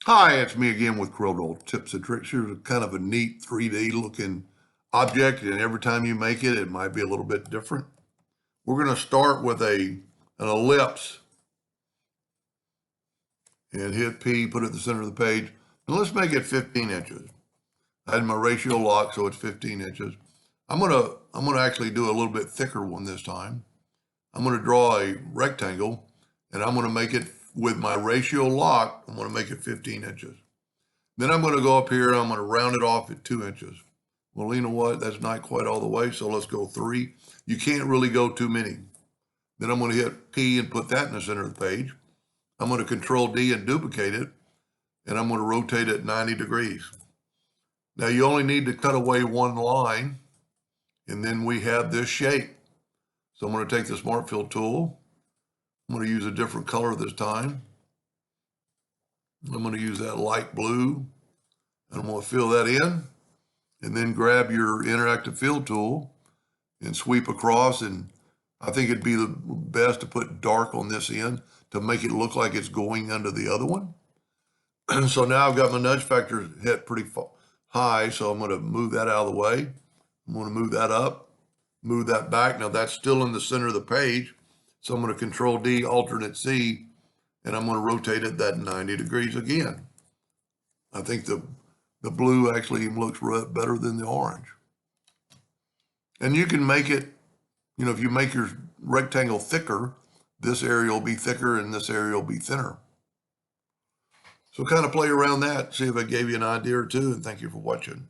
Hi, it's me again with Corel tips and tricks. Here's a kind of a neat 3D looking object, and every time you make it, it might be a little bit different. We're going to start with an ellipse and hit P, put it at the center of the page. And let's make it 15 inches. I had my ratio locked, so it's 15 inches. I'm gonna actually do a little bit thicker one this time. I'm gonna draw a rectangle, and I'm gonna make it with my ratio locked. I'm gonna make it 15 inches. Then I'm going to go up here and I'm going to round it off at 2 inches. Well, you know what? That's not quite all the way, so let's go 3. You can't really go too many. Then I'm going to hit P and put that in the center of the page. I'm going to Control D and duplicate it, and I'm going to rotate it 90 degrees. Now you only need to cut away one line, and then we have this shape. So I'm going to take the Smart Fill tool. I'm going to use a different color this time. I'm going to use that light blue, and I'm going to fill that in, and then grab your interactive fill tool and sweep across. And I think it'd be the best to put dark on this end to make it look like it's going under the other one. So now I've got my nudge factor hit pretty high, so I'm going to move that out of the way. I'm going to move that up, move that back. Now that's still in the center of the page, so I'm going to Control D, alternate C, and I'm going to rotate it that 90 degrees again. I think the blue actually looks better than the orange. And you can make it, if you make your rectangle thicker, this area will be thicker and this area will be thinner. So kind of play around that, see if I gave you an idea or two, and thank you for watching.